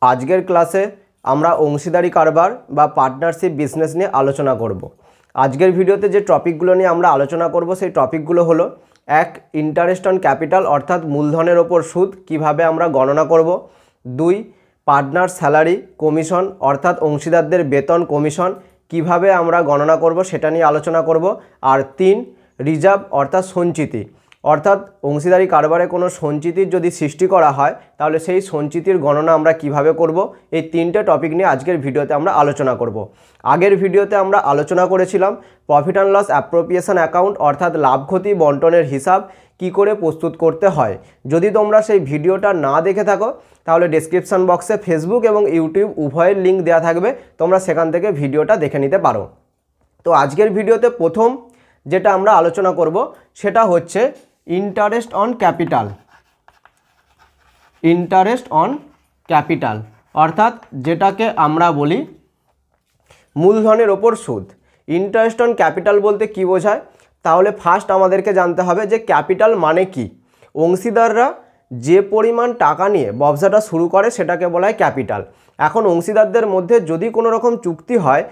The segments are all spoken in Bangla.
আজকের ক্লাসে আমরা অংশীদারি কারবার বা পার্টনারশিপ বিজনেস নিয়ে আলোচনা করব। আজকের ভিডিওতে যে টপিকগুলো নিয়ে আমরা আলোচনা করব সেই টপিকগুলো হলো 1. ইন্টারেস্ট অন ক্যাপিটাল অর্থাৎ মূলধনের ওপর সুদ কিভাবে আমরা গণনা করব। 2. পার্টনার স্যালারি কমিশন অর্থাৎ অংশীদারদের বেতন কমিশন কিভাবে আমরা গণনা করব সেটা নিয়ে আলোচনা করব। আর 3. রিজার্ভ অর্থাৎ সঞ্চিতি অর্থাৎ অংশীদারি কারবারে কোনো সঞ্চিতির যদি সৃষ্টি করা হয় তাহলে সেই সঞ্চিতির গণনা আমরা কিভাবে করব। এই তিনটে টপিক নিয়ে আজকের ভিডিওতে আমরা আলোচনা করব। আগের ভিডিওতে আমরা আলোচনা করেছিলাম profit and loss appropriation account অর্থাৎ লাভ ক্ষতি বন্টনের হিসাব কি করে প্রস্তুত করতে হয়। যদি তোমরা সেই ভিডিওটা না দেখে থাকো তাহলে ডেসক্রিপশন বক্সে ফেসবুক এবং ইউটিউব উভয়ের লিঙ্ক দেওয়া থাকবে, তোমরা সেখান থেকে ভিডিওটা দেখে নিতে পারো। তো আজকের ভিডিওতে প্রথম যেটা আমরা আলোচনা করব সেটা হচ্ছে interest on capital. Interest on capital অর্থাৎ যেটাকে আমরা বলি মূলধনের ওপর সুদ। ইন্টারেস্ট অন ক্যাপিটাল বলতে কি বোঝায়, তাহলে ফার্স্ট আমাদেরকে জানতে হবে যে ক্যাপিটাল মানে কি। অংশীদাররা যে পরিমাণ টাকা নিয়ে ব্যবসাটা শুরু করে সেটাকে বলা হয় ক্যাপিটাল। এখন অংশীদারদের মধ্যে যদি কোনো রকম চুক্তি হয়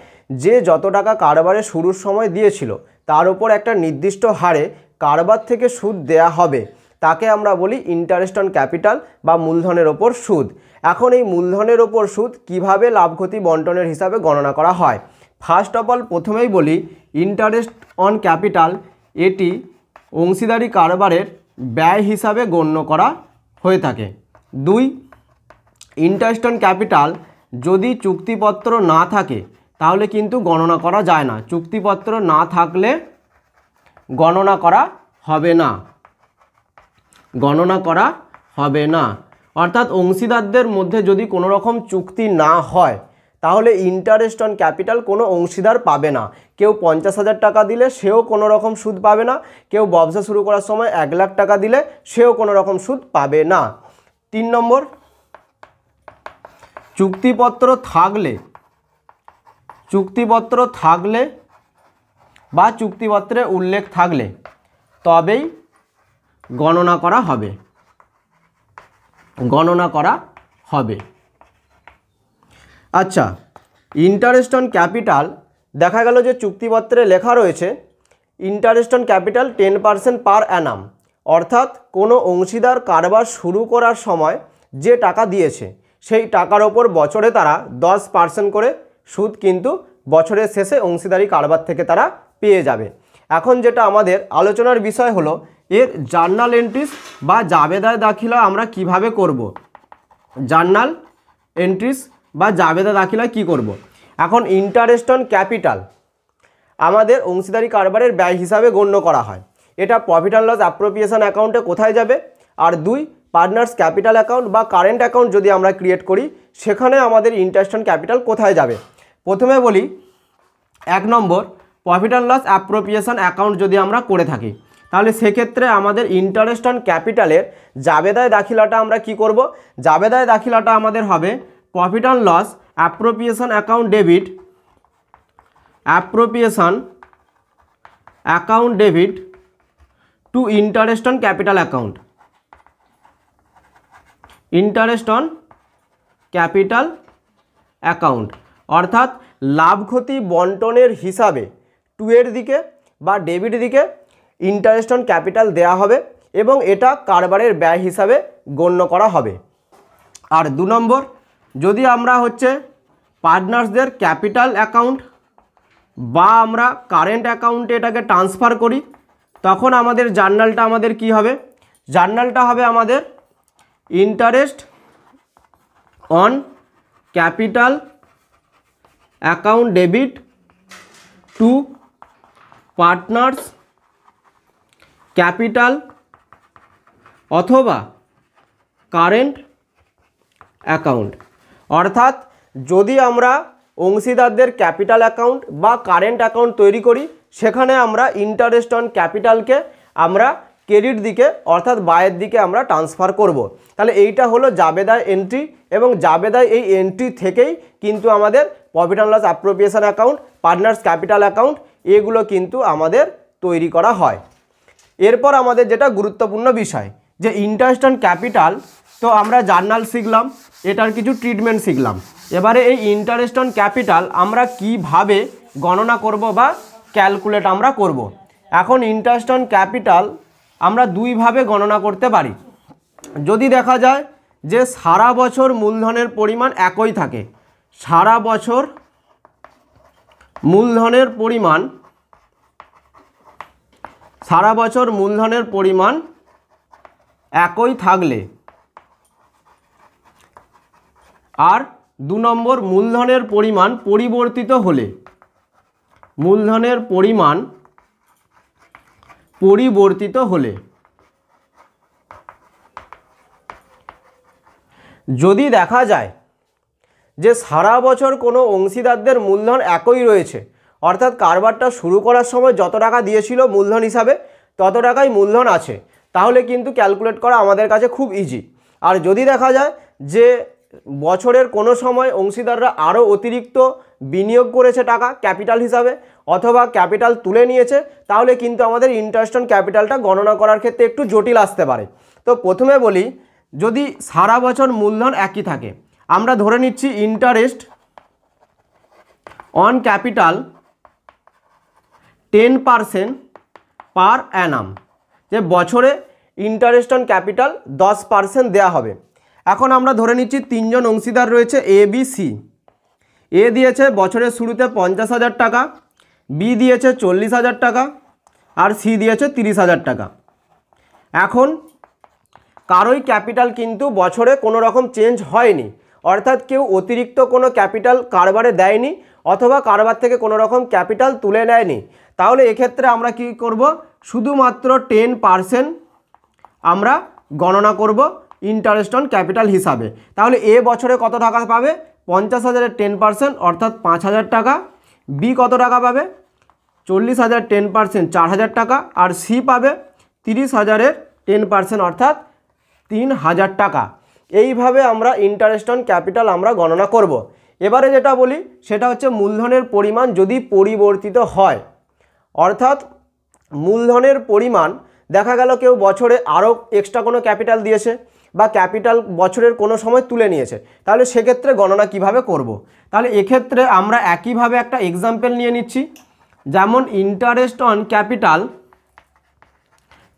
যে যত টাকা কারবারে শুরুর সময় দিয়েছিল তার উপর একটা নির্দিষ্ট হারে কারবার থেকে সুদ দেয়া হবে, তাকে আমরা বলি ইন্টারেস্ট অন ক্যাপিটাল বা মূলধনের ওপর সুদ। এখন এই মূলধনের ওপর সুদ কিভাবে লাভ ক্ষতি বন্টনের হিসাবে গণনা করা হয়। ফার্স্ট অফ অল প্রথমেই বলি ইন্টারেস্ট অন ক্যাপিটাল এটি অংশীদারি কারবারের ব্যয় হিসাবে গণ্য করা হয়ে থাকে। 2. ইন্টারেস্ট অন ক্যাপিটাল যদি চুক্তিপত্র না থাকে তাহলে কিন্তু গণনা করা যায় না। চুক্তিপত্র না থাকলে গণনা করা হবে না, গণনা করা হবে না। অর্থাৎ অংশীদারদের মধ্যে যদি কোনো রকম চুক্তি না হয় তাহলে ইন্টারেস্ট অন ক্যাপিটাল কোনো অংশীদার পাবে না। কেউ 50,000 টাকা দিলে সেও কোনো রকম সুদ পাবে না, কেউ ব্যবসা শুরু করার সময় 1 লাখ টাকা দিলে সেও কোনো রকম সুদ পাবে না। 3 নম্বর, চুক্তিপত্র থাকলে বা চুক্তিপত্রে উল্লেখ থাকলে তবেই গণনা করা হবে, গণনা করা হবে। আচ্ছা, ইন্টারেস্ট অন ক্যাপিটাল দেখা গেল যে চুক্তিপত্রে লেখা রয়েছে ইন্টারেস্ট অন ক্যাপিটাল 10% পার অ্যানাম, অর্থাৎ কোনো অংশীদার কারবার শুরু করার সময় যে টাকা দিয়েছে সেই টাকার ওপর বছরে তারা 10% করে সুদ কিন্তু বছরের শেষে অংশীদারি কারবার থেকে তারা পেয়ে যাবে। এখন যেটা আমাদের আলোচনার বিষয় হলো এর জার্নাল এন্ট্রিস বা জাবেদায় দাখিলা আমরা কিভাবে করব। জার্নাল এন্ট্রিস বা জাবেদা দাখিলা কি করব। এখন ইন্টারেস্ট অন ক্যাপিটাল আমাদের অংশীদারি কারবারের ব্যয় হিসাবে গণ্য করা হয়। এটা প্রফিট অ্যান্ড লস অ্যাপ্রোপ্রিয়েশন অ্যাকাউন্টে কোথায় যাবে। আর 2. পার্টনার্স ক্যাপিটাল অ্যাকাউন্ট বা কারেন্ট অ্যাকাউন্ট যদি আমরা ক্রিয়েট করি সেখানে আমাদের ইন্টারেস্ট অন ক্যাপিটাল কোথায় যাবে। প্রথমে বলি 1 নম্বর, profit and loss appropriation account যদি আমরা করে থাকি তাহলে সেক্ষেত্রে আমাদের ইন্টারেস্ট অন ক্যাপিটালের জাবেদায় দাখিলাটা আমরা কি করব। জাবেদায় দাখিলাটা আমাদের হবে profit and loss appropriation account debit, appropriation account debit to interest on capital account, interest on capital account. অর্থাৎ লাভ ক্ষতি বন্টনের হিসাবে 2 এর দিকে বা ডেবিট দিকে ইন্টারেস্ট অন ক্যাপিটাল দেয়া হবে এবং এটা কারবারের ব্যয় হিসাবে গণ্য করা হবে। আর 2 নম্বর, যদি আমরা হচ্ছে পার্টনার্সদের ক্যাপিটাল অ্যাকাউন্ট বা আমরা কারেন্ট অ্যাকাউন্টে এটাকে ট্রান্সফার করি তখন আমাদের জার্নালটা আমাদের কি হবে। জার্নালটা হবে আমাদের interest on capital account debit to partners capital অথবা কারেন্ট অ্যাকাউন্ট। অর্থাৎ যদি আমরা অংশীদারদের ক্যাপিটাল অ্যাকাউন্ট বা কারেন্ট অ্যাকাউন্ট তৈরি করি সেখানে আমরা ইন্টারেস্ট অন ক্যাপিটালকে আমরা ক্রেডিট দিকে অর্থাৎ বায়ের দিকে আমরা ট্রান্সফার করব। তাহলে এইটা হলো জাবেদায় এন্ট্রি এবং জাবেদায় এই এন্ট্রি থেকেই কিন্তু আমাদের profit and loss appropriation account, partners capital account এগুলো কিন্তু আমাদের তৈরি করা হয়। এরপর আমাদের যেটা গুরুত্বপূর্ণ বিষয় যে ইন্টারেস্ট অন ক্যাপিটাল, তো তো আমরা জার্নাল শিখলাম, এটার কিছু ট্রিটমেন্ট শিখলাম। এবারে এই ইন্টারেস্ট অন ক্যাপিটাল আমরা কিভাবে গণনা করব বা ক্যালকুলেট আমরা করব। এখন ইন্টারেস্ট অন ক্যাপিটাল আমরা দুইভাবে গণনা করতে পারি। যদি দেখা যায় যে সারা বছর মূলধনের পরিমাণ একই থাকে, সারা বছর মূলধনের পরিমাণ একই থাকলে, আর 2 নম্বর মূলধনের পরিমাণ পরিবর্তিত হলে, মূলধনের পরিমাণ পরিবর্তিত হলে, যদি দেখা যায় যে সারা বছর কোনো অংশীদারদের মূলধন একই রয়েছে, অর্থাৎ কারবারটা শুরু করার সময় যত টাকা দিয়েছিল মূলধন হিসাবে তত টাকাই মূলধন আছে, তাহলে কিন্তু ক্যালকুলেট করা আমাদের কাছে খুব ইজি। আর যদি দেখা যায় যে বছরের কোনো সময় অংশীদাররা আরও অতিরিক্ত বিনিয়োগ করেছে টাকা ক্যাপিটাল হিসাবে, অথবা ক্যাপিটাল তুলে নিয়েছে, তাহলে কিন্তু আমাদের ইন্টারেস্ট অন ক্যাপিটালটা গণনা করার ক্ষেত্রে একটু জটিল আসতে পারে। তো প্রথমে বলি, যদি সারা বছর মূলধন একই থাকে, আমরা ধরে নিচ্ছি ইন্টারেস্ট অন ক্যাপিটাল 10% পার অ্যানাম, যে বছরে ইন্টারেস্ট অন ক্যাপিটাল 10% দেওয়া হবে। এখন আমরা ধরে নিচ্ছি 3 জন অংশীদার রয়েছে এ বি সি। এ দিয়েছে বছরের শুরুতে 50,000 টাকা, বি দিয়েছে 40,000 টাকা, আর সি দিয়েছে 30,000 টাকা। এখন কারোই ক্যাপিটাল কিন্তু বছরে কোনো রকম চেঞ্জ হয়নি, অর্থাৎ কেউ অতিরিক্ত কোনো ক্যাপিটাল কারবারে দেয়নি অথবা কারবার থেকে কোনো রকম ক্যাপিটাল তুলে নেয়নি। তাহলে এক্ষেত্রে আমরা কি করব, শুধুমাত্র 10% আমরা গণনা করব ইন্টারেস্ট অন ক্যাপিটাল হিসাবে। তাহলে এ বছরে কত টাকা পাবে, 50,000-এর 10% অর্থাৎ 5,000 টাকা। বি কত টাকা পাবে, 40,000 10% 4,000 টাকা। আর সি পাবে 30,000-এর 10% অর্থাৎ 3,000 টাকা। এইভাবে আমরা ইন্টারেস্ট অন ক্যাপিটাল আমরা গণনা করব। এবারে যেটা বলি সেটা হচ্ছে মূলধনের পরিমাণ যদি পরিবর্তিত হয়, অর্থাৎ মূলধনের পরিমাণ দেখা গেল কেউ বছরে আরও এক্সট্রা কোনো ক্যাপিটাল দিয়েছে বা ক্যাপিটাল বছরের কোনো সময় তুলে নিয়েছে, তাহলে সেক্ষেত্রে গণনা কিভাবে করব। তাহলে এক্ষেত্রে আমরা একইভাবে একটা এক্সাম্পল নিয়ে নিচ্ছি, যেমন ইন্টারেস্ট অন ক্যাপিটাল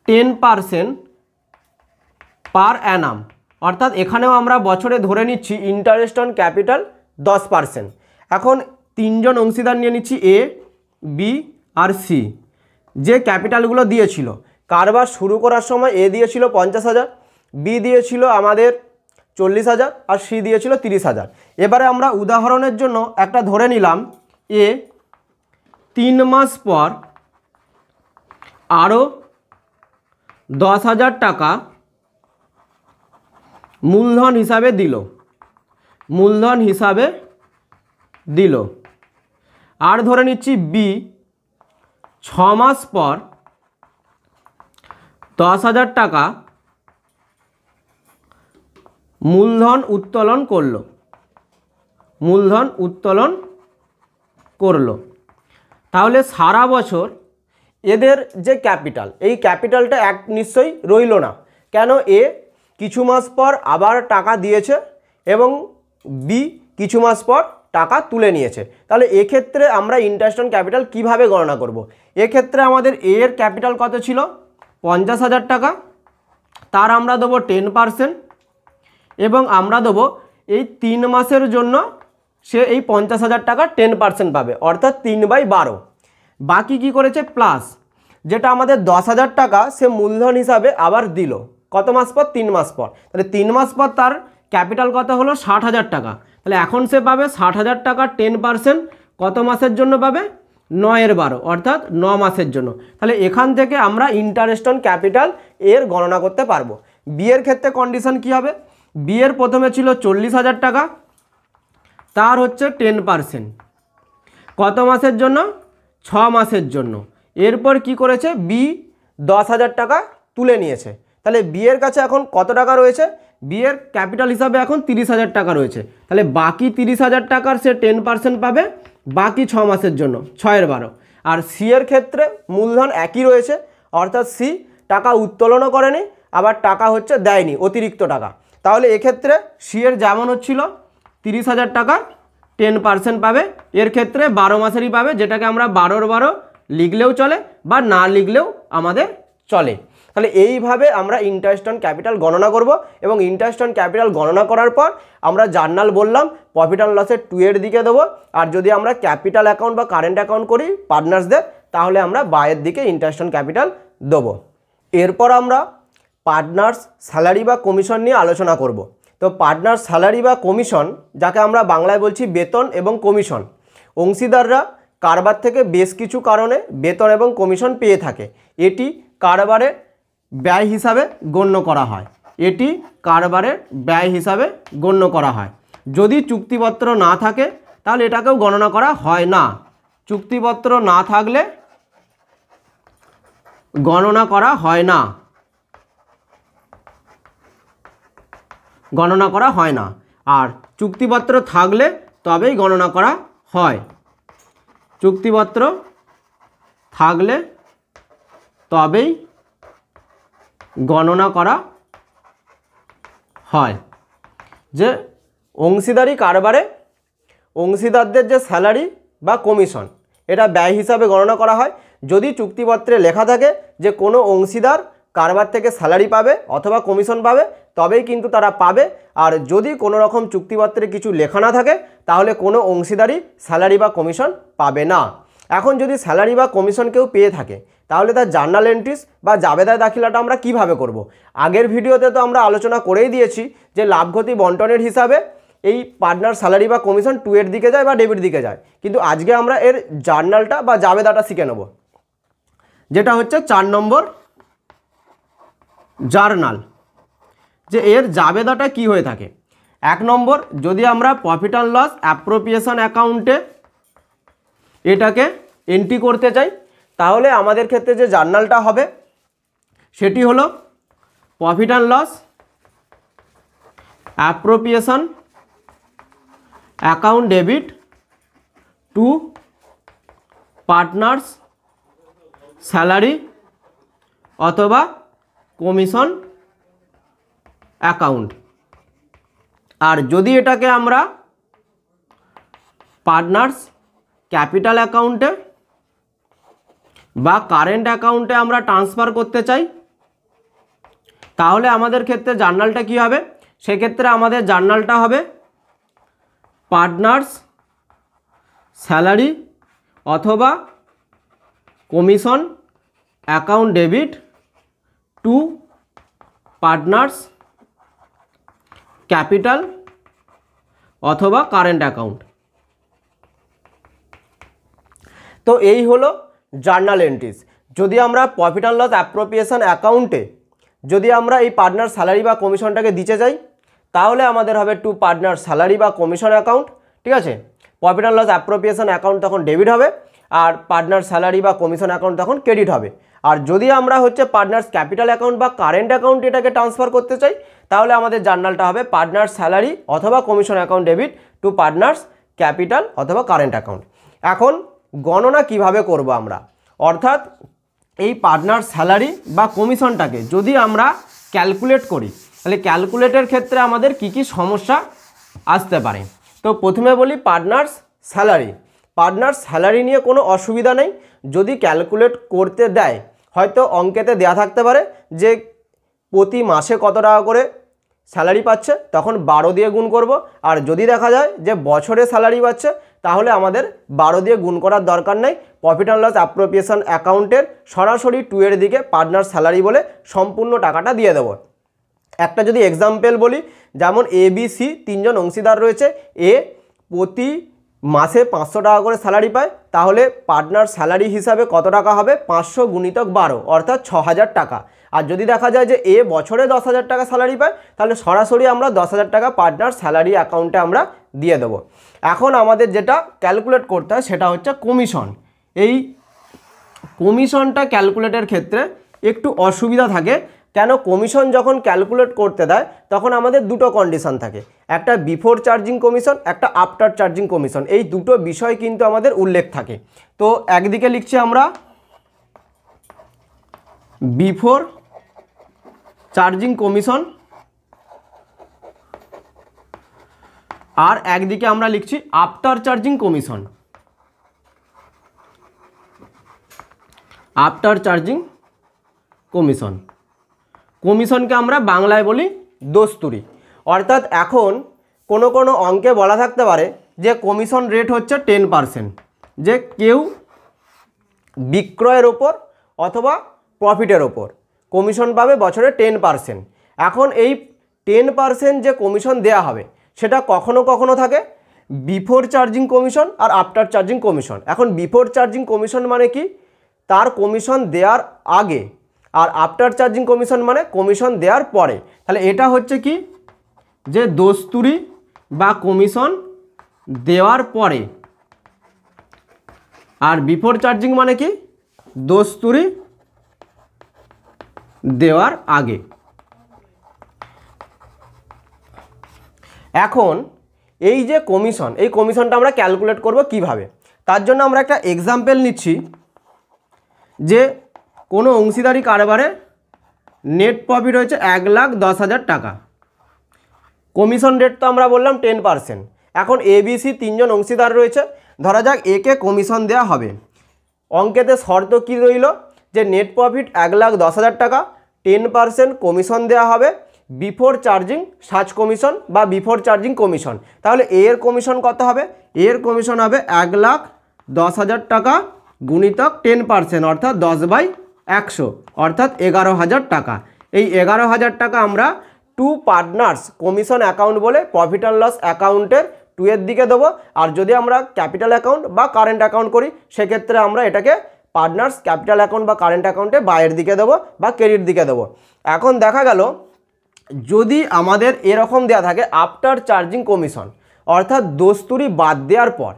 10% পার অ্যানাম, অর্থাৎ এখানেও আমরা বছরে ধরে নিচ্ছি ইন্টারেস্ট অন ক্যাপিটাল 10%। এখন 3 জন অংশীদার নিয়ে নিচ্ছি এ, বি আর সি। যে ক্যাপিটালগুলো দিয়েছিল কারবার শুরু করার সময় এ দিয়েছিল 50,000, বি দিয়েছিল আমাদের 40,000 আর সি দিয়েছিল 30,000। এবারে আমরা উদাহরণের জন্য একটা ধরে নিলাম, এ 3 মাস পর আরও 10,000 টাকা মূলধন হিসাবে দিল। আর ধরে নিচ্ছি বি 6 মাস পর 10,000 টাকা মূলধন উত্তোলন করলো। তাহলে সারা বছর এদের যে ক্যাপিটাল, এই ক্যাপিটালটা এক নিশ্চয়ই রইল না, কেন এ কিছু মাস পর আবার টাকা দিয়েছে এবং বি কিছু মাস পর টাকা তুলে নিয়েছে। তাহলে এক্ষেত্রে আমরা ইন্টারেস্ট অন ক্যাপিটাল কিভাবে গণনা করব। এক্ষেত্রে আমাদের এ এর ক্যাপিটাল কত ছিল, 50,000 টাকা, তার আমরা দেবো 10% এবং আমরা দেবো এই 3 মাসের জন্য সে এই 50,000 টাকা 10% পাবে, অর্থাৎ 3/12। বাকি কি করেছে, প্লাস যেটা আমাদের 10,000 টাকা সে মূলধন হিসাবে আবার দিল কত মাস পর, 3 মাস পর। তাহলে 3 মাস পর তার ক্যাপিটাল কত হলো, 60,000 টাকা। তাহলে এখন সে পাবে 60,000 টাকা 10% কত মাসের জন্য পাবে, 9/12 অর্থাৎ 9 মাসের জন্য। তাহলে এখান থেকে আমরা ইন্টারেস্ট অন ক্যাপিটাল এর গণনা করতে পারবো। বি এর ক্ষেত্রে কন্ডিশন কি হবে, বি এর প্রথমে ছিল 40,000 টাকা, তার হচ্ছে 10% কত মাসের জন্য, 6 মাসের জন্য। এরপর কি করেছে, বি 10,000 টাকা তুলে নিয়েছে। তাহলে বি এর কাছে এখন কত টাকা রয়েছে, বি এর ক্যাপিটাল হিসাবে এখন 30,000 টাকা রয়েছে। তাহলে বাকি 30,000 টাকার সে 10% পাবে বাকি 6 মাসের জন্য, 6/12। আর সি এর ক্ষেত্রে মূলধন একই রয়েছে, অর্থাৎ সি টাকা উত্তোলনও করেনি আবার টাকা হচ্ছে দেয়নি অতিরিক্ত টাকা। তাহলে এক্ষেত্রে সি এর যেমন হচ্ছিল 30,000 টাকা 10% পাবে, এর ক্ষেত্রে 12 মাসেরই পাবে, যেটাকে আমরা 12 লিখলেও চলে বা না লিখলেও আমাদের চলে। তাহলে এইভাবে আমরা ইন্টারেস্ট অন ক্যাপিটাল গণনা করব এবং ইন্টারেস্ট অন ক্যাপিটাল গণনা করার পর আমরা জার্নাল বললাম প্রফিট অ্যান্ড লসের 2 এর দিকে দেবো, আর যদি আমরা ক্যাপিটাল অ্যাকাউন্ট বা কারেন্ট অ্যাকাউন্ট করি পার্টনার্সদের তাহলে আমরা বায়ের দিকে ইন্টারেস্ট অন ক্যাপিটাল দেবো। এরপর আমরা পার্টনার্স স্যালারি বা কমিশন নিয়ে আলোচনা করব। তো পার্টনার স্যালারি বা কমিশন, যাকে আমরা বাংলায় বলছি বেতন এবং কমিশন, অংশীদাররা কারবার থেকে বেশ কিছু কারণে বেতন এবং কমিশন পেয়ে থাকে। এটি কারবারের ব্যয় হিসাবে গণ্য করা হয়। এটি কারবারের ব্যয় হিসাবে গণ্য করা হয়। যদি চুক্তিপত্র না থাকে তাহলে এটাকেও গণনা করা হয় না। চুক্তিপত্র না থাকলে গণনা করা হয় না, গণনা করা হয় না। আর চুক্তিপত্র থাকলে তবেই গণনা করা হয়। চুক্তিপত্র থাকলে তবেই গণনা করা হয়। যে অংশীদারি কারবারে অংশীদারদের যে স্যালারি বা কমিশন এটা ব্যয় হিসাবে গণনা করা হয়। যদি চুক্তিপত্রে লেখা থাকে যে কোনো অংশীদার কারবার থেকে স্যালারি পাবে অথবা কমিশন পাবে তবেই কিন্তু তারা পাবে। আর যদি কোনো রকম চুক্তিপত্রে কিছু লেখা না থাকে তাহলে কোনো অংশীদারই স্যালারি বা কমিশন পাবে না। এখন যদি স্যালারি বা কমিশন কেউ পেয়ে থাকে তাহলে তার জার্নাল এন্ট্রিস বা জাবেদায় দাখিলাটা আমরা কিভাবে করব। আগের ভিডিওতে তো আমরা আলোচনা করেই দিয়েছি যে লাভ ক্ষতি বন্টনের হিসাবে এই পার্টনার স্যালারি বা কমিশন 2 এর দিকে যায় বা ডেবিট দিকে যায়, কিন্তু আজকে আমরা এর জার্নালটা বা জাবেদাটা শিখে নেব, যেটা হচ্ছে 4 নম্বর জার্নাল। যে এর জাবেদাটা কি হয়ে থাকে। 1 নম্বর, যদি আমরা প্রফিট অ্যান্ড লস অ্যাপ্রোপ্রিয়েশন অ্যাকাউন্টে এটাকে এন্ট্রি করতে চাই তাহলে আমাদের ক্ষেত্রে যে জার্নালটা হবে সেটি হলো profit and loss appropriation account debit to partners salary অথবা কমিশন অ্যাকাউন্ট। আর যদি এটাকে আমরা পার্টনার্স ক্যাপিটাল অ্যাকাউন্টে বা কারেন্ট অ্যাকাউন্টে আমরা ট্রান্সফার করতে চাই তাহলে আমাদের ক্ষেত্রে জার্নালটা কি হবে। সেক্ষেত্রে আমাদের জার্নালটা হবে পার্টনার্স স্যালারি অথবা commission account debit to partners capital অথবা কারেন্ট অ্যাকাউন্ট। তো এই হলো জার্নাল এন্ট্রিজ। যদি আমরা প্রফিট অ্যান্ড লস অ্যাপ্রোপ্রিয়েশন অ্যাকাউন্টে যদি আমরা এই পার্টনার স্যালারি বা কমিশনটাকে দিতে যাই তাহলে আমাদের হবে টু পার্টনার স্যালারি বা কমিশন অ্যাকাউন্ট, ঠিক আছে। Profit and loss appropriation account তখন ডেবিট হবে আর পার্টনার স্যালারি বা কমিশন অ্যাকাউন্ট তখন ক্রেডিট হবে। আর যদি আমরা হচ্ছে পার্টনার্স ক্যাপিটাল অ্যাকাউন্ট বা কারেন্ট অ্যাকাউন্ট এটাকে ট্রান্সফার করতে চাই তাহলে আমাদের জার্নালটা হবে পার্টনার স্যালারি অথবা commission account debit to partners capital অথবা কারেন্ট অ্যাকাউন্ট। এখন গণনা কিভাবে করব আমরা, অর্থাৎ এই পার্টনার স্যালারি বা কমিশনটাকে যদি আমরা ক্যালকুলেট করি তাহলে ক্যালকুলেটের ক্ষেত্রে আমাদের কি কি সমস্যা আসতে পারে। তো প্রথমে বলি পার্টনার্স স্যালারি। পার্টনার্স স্যালারি নিয়ে কোনো অসুবিধা নেই। যদি ক্যালকুলেট করতে দেয় হয়তো অঙ্কেতে দেয়া থাকতে পারে যে প্রতি মাসে কত টাকা করে স্যালারি পাচ্ছে তখন 12 দিয়ে গুণ করব। আর যদি দেখা যায় যে বছরে স্যালারি পাচ্ছে তাহলে আমাদের 12 দিয়ে গুণ করার দরকার নেই। প্রফিট অ্যান্ড লস অ্যাপ্রোপ্রিয়েশন অ্যাকাউন্টের সরাসরি 2 এর দিকে পার্টনার স্যালারি বলে সম্পূর্ণ টাকাটা দিয়ে দেবো। একটা যদি এক্সাম্পল বলি, যেমন ABC 3 জন অংশীদার রয়েছে। এ প্রতি মাসে 500 টাকা করে স্যালারি পায় তাহলে পার্টনার স্যালারি হিসাবে কত টাকা হবে 500 গুণিতক 12 অর্থাৎ 6000 টাকা। আর যদি দেখা যায় যে এ বছরে 10,000 টাকা স্যালারি পায় তাহলে সরাসরি আমরা 10,000 টাকা পার্টনার স্যালারি অ্যাকাউন্টে আমরা দিয়ে দেবো। এখন আমাদের যেটা ক্যালকুলেট করতে হয় সেটা হচ্ছে কমিশন। এই কমিশনটা ক্যালকুলেটের ক্ষেত্রে একটু অসুবিধা থাকে। কেন, কমিশন যখন ক্যালকুলেট করতে দেয় তখন আমাদের দুটো কন্ডিশন থাকে, একটা বিফোর চার্জিং কমিশন, একটা আফটার চার্জিং কমিশন। এই দুটো বিষয় কিন্তু আমাদের উল্লেখ থাকে। তো একদিকে লিখছি আমরা বিফোর চার্জিং কমিশন আর একদিকে আমরা লিখছি after charging commission. After charging commission, কমিশনকে আমরা বাংলায় বলি দস্তুরি। অর্থাৎ এখন কোনো কোনো অঙ্কে বলা থাকতে পারে যে কমিশন রেট হচ্ছে 10%, যে কেউ বিক্রয়ের ওপর অথবা প্রফিটের ওপর কমিশন পাবে বছরে 10%। এখন এই 10% যে কমিশন দেয়া হবে সেটা কখনো কখনো থাকে বিফোর চার্জিং কমিশন আর আফটার চার্জিং কমিশন। এখন বিফোর চার্জিং কমিশন মানে কি, তার কমিশন দেওয়ার আগে, আর আফটার চার্জিং কমিশন মানে কমিশন দেওয়ার পরে। তাহলে এটা হচ্ছে কি যে দস্তুরি বা কমিশন দেওয়ার পরে, আর বিফোর চার্জিং মানে কি দস্তুরি দেওয়ার আগে। এখন এই যে কমিশন, এই কমিশনটা আমরা ক্যালকুলেট করব কিভাবে, তার জন্য আমরা একটা এক্সাম্পল নিচ্ছি যে কোনো অংশীদারি কারবারে নেট প্রফিট হয়েছে 1,10,000 টাকা। কমিশন রেট তো আমরা বললাম 10%। এখন ABC 3জন অংশীদার রয়েছে, ধরা যাক একে কমিশন দেওয়া হবে। অঙ্কেতে শর্ত কি রইল যে নেট প্রফিট 1,10,000 টাকা, 10% কমিশন দেওয়া হবে বিফোর চার্জিং সার্চ কমিশন বা বিফোর চার্জিং কমিশন। তাহলে এর কমিশন কত হবে, এর কমিশন হবে 1,10,000 টাকা গুণিতক 10%, অর্থাৎ 10/100, অর্থাৎ 11,000 টাকা। এই 11,000 টাকা আমরা টু পার্টনার্স কমিশন অ্যাকাউন্ট বলে প্রফিট অ্যান্ড লস অ্যাকাউন্টের 2 এর দিকে দেবো। আর যদি আমরা ক্যাপিটাল অ্যাকাউন্ট বা কারেন্ট অ্যাকাউন্ট করি সেক্ষেত্রে আমরা এটাকে পার্টনার্স ক্যাপিটাল অ্যাকাউন্ট বা কারেন্ট অ্যাকাউন্টে বাইয়ের দিকে দেবো বা ক্রেডিট দিকে দেবো। এখন দেখা গেল যদি আমাদের এরকম দেওয়া থাকে আফটার চার্জিং কমিশন, অর্থাৎ দস্তুরি বাদ দেওয়ার পর,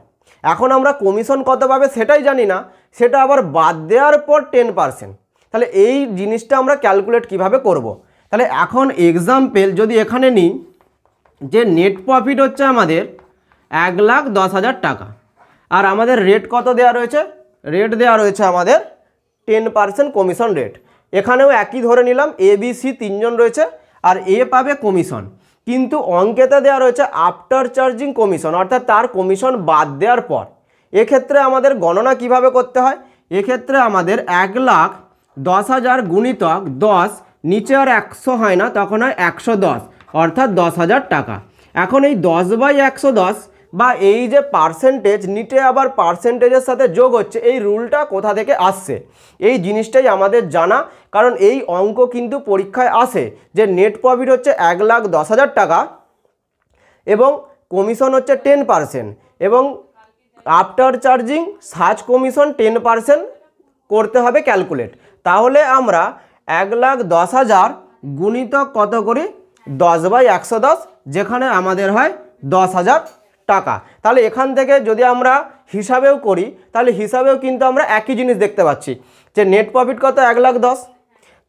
এখন আমরা কমিশন কত পাবে সেটাই জানি না, সেটা আবার বাদ দেওয়ার পর 10%। তাহলে এই জিনিসটা আমরা ক্যালকুলেট কিভাবে করব। তাহলে এখন এক্সাম্পল যদি এখানে নিই যে নেট প্রফিট হচ্ছে আমাদের 1,10,000 টাকা, আর আমাদের রেট কত দেওয়া রয়েছে, রেট দেওয়া রয়েছে আমাদের 10% কমিশন রেট। এখানেও একই ধরে নিলাম ABC 3জন রয়েছে আর এ পাবে কমিশন, কিন্তু অঙ্কেতে দেওয়া রয়েছে আফটার চার্জিং কমিশন, অর্থাৎ তার কমিশন বাদ দেওয়ার পর। এক্ষেত্রে আমাদের গণনা কিভাবে করতে হয়, এক্ষেত্রে আমাদের 1,10,000 গুণিতক 10, নিচে আর 100 হয় না, তখন হয় 110, অর্থাৎ 10,000 টাকা। এখন এই 10/110 বা এই যে পার্সেন্টেজ, নিচে আবার পার্সেন্টেজের সাথে যোগ হচ্ছে, এই রুলটা কোথা থেকে আসছে এই জিনিসটাই আমাদের জানা। কারণ এই অঙ্ক কিন্তু পরীক্ষায় আসে যে নেট প্রফিট হচ্ছে 1,10,000 টাকা এবং কমিশন হচ্ছে 10%, এবং আফটার চার্জিং সার্চ কমিশন 10% করতে হবে ক্যালকুলেট। তাহলে আমরা 1,10,000 গুণিতক কত করি 10/110, যেখানে আমাদের হয় 10,000 টাকা। তাহলে এখান থেকে যদি আমরা হিসাবেও করি তাহলে হিসাবেও কিন্তু আমরা একই জিনিস দেখতে পাচ্ছি যে নেট প্রফিট কত 1,10,000,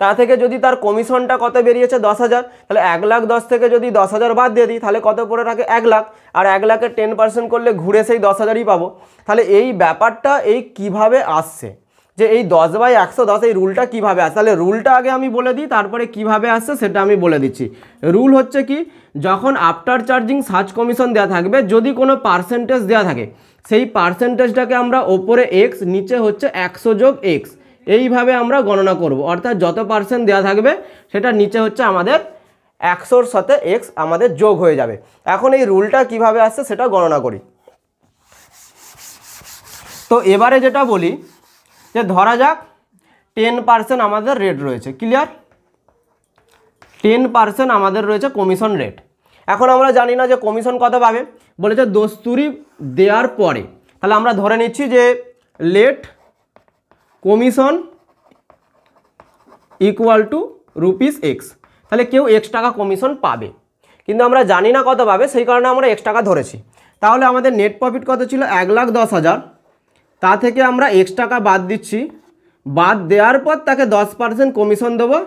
তা থেকে যদি তার কমিশনটা কত বেরিয়েছে 10,000, তাহলে 1,10,000 থেকে যদি 10,000 বাদ দিয়ে দিই তাহলে কত পড়ে থাকে 1,00,000, আর 1,00,000-এর 10% করলে ঘুরে সেই 10,000ই পাবো। তাহলে এই ব্যাপারটা এই কিভাবে আসছে যে এই 10/110 এই রুলটা কিভাবে আসে, তাহলে রুলটা আগে আমি বলে দিই, তারপরে কিভাবে আসছে সেটা আমি বলে দিচ্ছি। রুল হচ্ছে কি, যখন আফটার চার্জিং সার্চ কমিশন দেওয়া থাকবে, যদি কোনো পার্সেন্টেজ দেওয়া থাকে সেই পার্সেন্টেজটাকে আমরা ওপরে x, নিচে হচ্ছে 100 যোগ x, এইভাবে আমরা গণনা করব। অর্থাৎ যত পার্সেন্ট দেওয়া থাকবে সেটা নিচে হচ্ছে আমাদের 100-র সাথে x আমাদের যোগ হয়ে যাবে। এখন এই রুলটা কিভাবে আসছে সেটা গণনা করি। তো এবারে যেটা বলি যে ধরা যাক 10% আমাদের রেট রয়েছে, ক্লিয়ার, 10% আমাদের রয়েছে কমিশন রেট। এখন আমরা জানি না যে কমিশন কত পাবে, বলেছে দস্তুরি দেওয়ার পরে। তাহলে আমরা ধরে নিচ্ছি যে let commission equal to ₹x, তাহলে কেউ x টাকা কমিশন পাবে, কিন্তু আমরা জানি না কত পাবে, সেই কারণে আমরা x টাকা ধরেছি। তাহলে আমাদের নেট প্রফিট কত ছিল 1,10,000, তা থেকে আমরা x টাকা বাদ দিচ্ছি, বাদ দেওয়ার পর তাকে 10% কমিশন দেবো,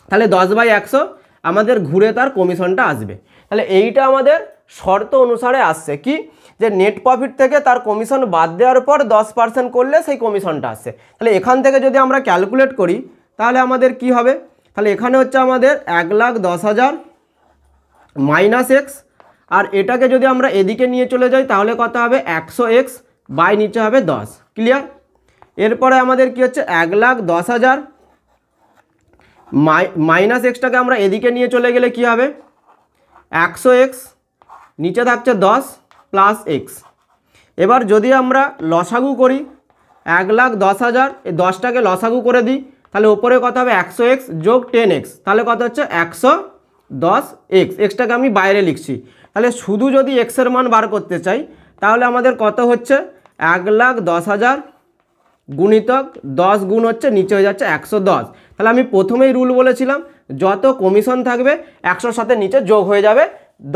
তাহলে 10/100 আমাদের ঘুরে তার কমিশনটা আসবে। তাহলে এইটা আমাদের শর্ত অনুসারে আসছে কি, যে নেট প্রফিট থেকে তার কমিশন বাদ দেওয়ার পর 10% করলে সেই কমিশনটা আসছে। তাহলে এখান থেকে যদি আমরা ক্যালকুলেট করি তাহলে আমাদের কি হবে, তাহলে এখানে হচ্ছে আমাদের 1,10,000 মাইনাস x, আর এটাকে যদি আমরা এদিকে নিয়ে চলে যাই তাহলে কত হবে 100x বাই নিচে হবে 10। ক্লিয়ার? এরপরে আমাদের কি হচ্ছে 1,10,000 মাইনাস এক্সটাকে আমরা এদিকে নিয়ে চলে গেলে কি হবে 100x নিচে থাকছে 10 প্লাস এক্স। এবার যদি আমরা লসাগু করি 1,10,000 এই 10টাকে লসাগু করে দিই তাহলে ওপরে কত হবে 100x যোগ 10x, তাহলে কত হচ্ছে 110x। এক্সটাকে আমি বাইরে লিখছি। তাহলে শুধু যদি এক্সের মান বার করতে চাই তাহলে আমাদের কত হচ্ছে 1,10,000 গুণিতক 10 গুণ হচ্ছে নিচে হয়ে যাচ্ছে 110। তাহলে আমি প্রথমেই রুল বলেছিলাম যত কমিশন থাকবে 100 সাথে নিচে যোগ হয়ে যাবে,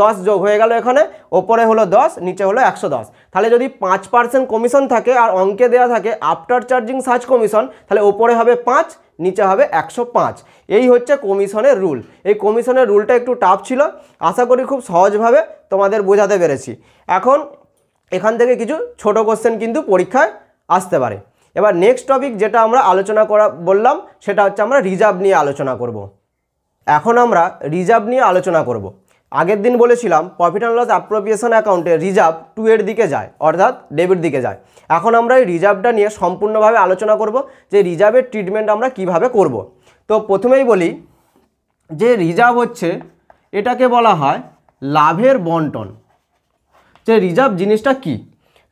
10 যোগ হয়ে গেল, এখানে ওপরে হলো 10 নিচে হলো 110। তাহলে যদি 5% কমিশন থাকে আর অঙ্কে দেওয়া থাকে আফটার চার্জিং সার্চ কমিশন, তাহলে ওপরে হবে 5 নিচে হবে 105। এই হচ্ছে কমিশনের রুল। এই কমিশনের রুলটা একটু টাফ ছিল, আশা করি খুব সহজভাবে তোমাদের বোঝাতে পেরেছি। এখন এখান থেকে কিছু ছোট কোশ্চেন কিন্তু পরীক্ষায় আসতে পারে। এবার নেক্সট টপিক যেটা আমরা আলোচনা করা বললাম সেটা হচ্ছে আমরা রিজার্ভ নিয়ে আলোচনা করব। এখন আমরা রিজার্ভ নিয়ে আলোচনা করব। আগের দিন বলেছিলাম প্রফিট অ্যান্ড লস অ্যাপ্রোপ্রিয়েশন অ্যাকাউন্টে রিজার্ভ 2 এর দিকে যায়, অর্থাৎ ডেবিট দিকে যায়। এখন আমরা এই রিজার্ভটা নিয়ে সম্পূর্ণভাবে আলোচনা করব যে রিজার্ভের ট্রিটমেন্ট আমরা কিভাবে করব। তো প্রথমেই বলি যে রিজার্ভ হচ্ছে, এটাকে বলা হয় লাভের বন্টন। যে রিজার্ভ জিনিসটা কি?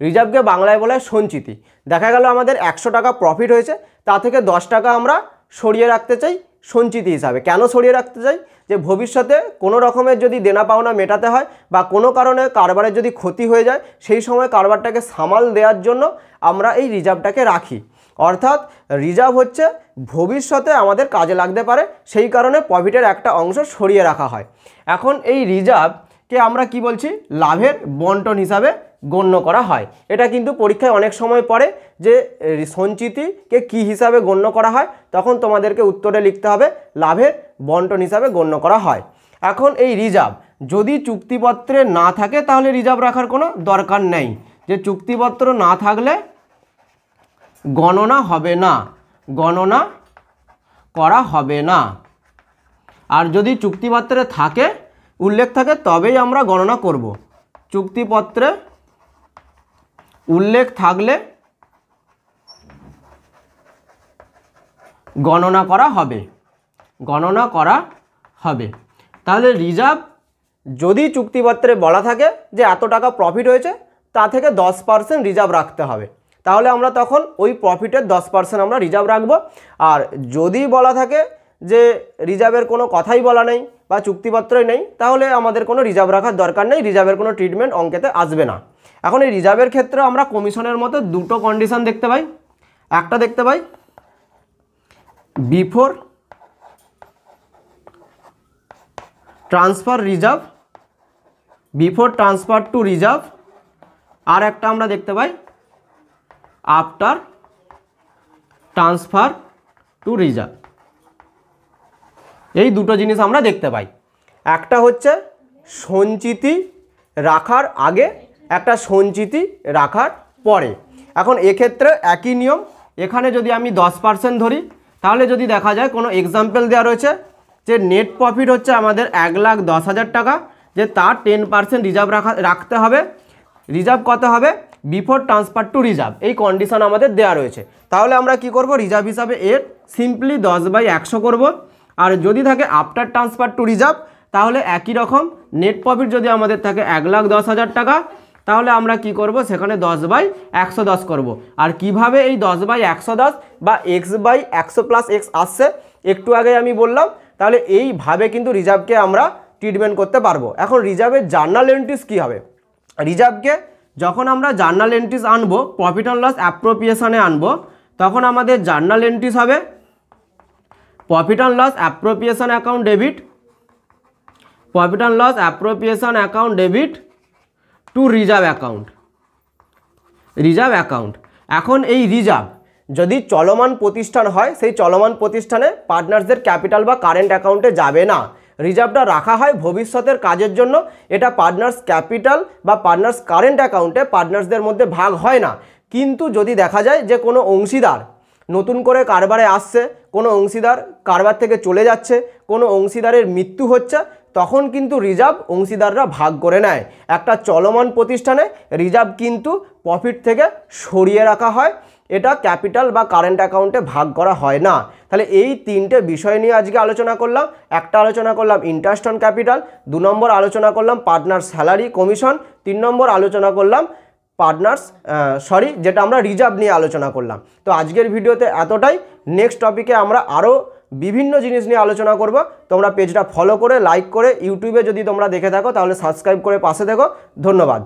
রিজার্ভকে বাংলায় বলা হয় সঞ্চিতি। দেখা গেল আমাদের 100 টাকা প্রফিট হয়েছে, তা থেকে 10 টাকা আমরা সরিয়ে রাখতে চাই সঞ্চিতি হিসাবে। কেন সরিয়ে রাখতে চাই? যে ভবিষ্যতে কোনো রকমের যদি দেনা পাওনা মেটাতে হয় বা কোনো কারণে কারবারের যদি ক্ষতি হয়ে যায় সেই সময় কারবারটাকে সামাল দেওয়ার জন্য আমরা এই রিজার্ভটাকে রাখি। অর্থাৎ রিজার্ভ হচ্ছে ভবিষ্যতে আমাদের কাজে লাগতে পারে, সেই কারণে প্রফিটের একটা অংশ সরিয়ে রাখা হয়। এখন এই রিজার্ভকে আমরা কি বলছি? লাভের বন্টন হিসাবে গণ্য করা হয়। এটা কিন্তু পরীক্ষায় অনেক সময় পড়ে যে সঞ্চিতিকে কি হিসাবে গণ্য করা হয়, তখন তোমাদেরকে উত্তরে লিখতে হবে লাভের বন্টন হিসাবে গণ্য করা হয়। এখন এই রিজার্ভ যদি চুক্তিপত্রে না থাকে তাহলে রিজার্ভ রাখার কোনো দরকার নেই। যে চুক্তিপত্র না থাকলে গণনা হবে না, গণনা করা হবে না। আর যদি চুক্তিপত্রে থাকে উল্লেখ থাকে তবেই আমরা গণনা করব। চুক্তিপত্রে উল্লেখ থাকলে গণনা করা হবে, গণনা করা হবে। তাহলে রিজার্ভ যদি চুক্তিপত্রে বলা থাকে যে এত টাকা প্রফিট হয়েছে তা থেকে 10% রিজার্ভ রাখতে হবে, তাহলে আমরা তখন ওই প্রফিটের 10% আমরা রিজার্ভ রাখবো। আর যদি বলা থাকে যে রিজার্ভের কোনো কথাই বলা নেই বা চুক্তিপত্রই নেই, তাহলে আমাদের কোনো রিজার্ভ রাখার দরকার নেই, রিজার্ভের কোনো ট্রিটমেন্ট অঙ্কেতে আসবে না। এখন এই রিজার্ভের ক্ষেত্রে আমরা কমিশনের মতো দুটো কন্ডিশন দেখতে পাই। একটা দেখতে পাই before transfer reserve, before transfer to reserve, আর একটা আমরা দেখতে পাই আফটার ট্রান্সফার টু রিজার্ভ। এই দুটো জিনিস আমরা দেখতে পাই। একটা হচ্ছে সঞ্চিতি রাখার আগে, একটা সঞ্চিতি রাখার পরে। এখন এক্ষেত্রে একই নিয়ম। এখানে যদি আমি 10% ধরি তাহলে যদি দেখা যায় কোনো এক্সাম্পল দেওয়া রয়েছে যে নেট প্রফিট হচ্ছে আমাদের 1,10,000 টাকা, যে তার 10% রিজার্ভ রাখতে হবে। রিজার্ভ কত হবে? বিফোর ট্রান্সফার টু রিজার্ভ, এই কন্ডিশন আমাদের দেওয়া রয়েছে। তাহলে আমরা কি করব? রিজার্ভ হিসাবে এর সিম্পলি 10/100 করব। আর যদি থাকে আফটার ট্রান্সফার টু রিজার্ভ তাহলে একই রকম নেট প্রফিট যদি আমাদের থাকে 1,10,000 টাকা তাহলে আমরা কি করব? সেখানে 10/110 করব। আর কিভাবে এই 10/110 বা x/100 প্লাস এক্স আসছে একটু আগে আমি বললাম। তাহলে এইভাবে কিন্তু রিজার্ভকে আমরা ট্রিটমেন্ট করতে পারবো। এখন রিজার্ভের জার্নাল এন্ট্রিজ কী হবে? রিজার্ভকে যখন আমরা জার্নাল এন্ট্রিজ আনবো, প্রফিট অ্যান্ড লস অ্যাপ্রোপ্রিয়েশনে আনবো, তখন আমাদের জার্নাল এন্ট্রিজ হবে profit and loss appropriation account debit, profit and loss appropriation account debit to reserve account, reserve account. এখন এই রিজার্ভ যদি চলমান প্রতিষ্ঠান হয় সেই চলমান প্রতিষ্ঠানে পার্টনার্সদের ক্যাপিটাল বা কারেন্ট অ্যাকাউন্টে যাবে না। রিজার্ভটা রাখা হয় ভবিষ্যতের কাজের জন্য। এটা পার্টনার্স ক্যাপিটাল বা পার্টনার্স কারেন্ট অ্যাকাউন্টে পার্টনার্সদের মধ্যে ভাগ হয় না। কিন্তু যদি দেখা যায় যে কোনো অংশীদার নতুন করে কারবারে আসছে, কোনো অংশীদার কারবার থেকে চলে যাচ্ছে, কোনো অংশীদারের মৃত্যু হচ্ছে, তখন কিন্তু রিজার্ভ অংশীদাররা ভাগ করে নেয়। একটা চলমান প্রতিষ্ঠানে রিজার্ভ কিন্তু প্রফিট থেকে সরিয়ে রাখা হয়, এটা ক্যাপিটাল বা কারেন্ট অ্যাকাউন্টে ভাগ করা হয় না। তাহলে এই তিনটে বিষয় নিয়ে আজকে আলোচনা করলাম। একটা আলোচনা করলাম ইন্টারেস্ট অন ক্যাপিটাল, 2 নম্বর আলোচনা করলাম পার্টনার স্যালারি কমিশন, 3 নম্বর আলোচনা করলাম যেটা আমরা রিজার্ভ নিয়ে আলোচনা করলাম। তো আজকের ভিডিওতে এতটাই। নেক্সট টপিকে আমরা আরও বিভিন্ন জিনিস নিয়ে আলোচনা করব। তোমরা পেজটা ফলো করে লাইক করে, ইউটিউবে যদি তোমরা দেখে থাকো তাহলে সাবস্ক্রাইব করে পাশে থেকো। ধন্যবাদ।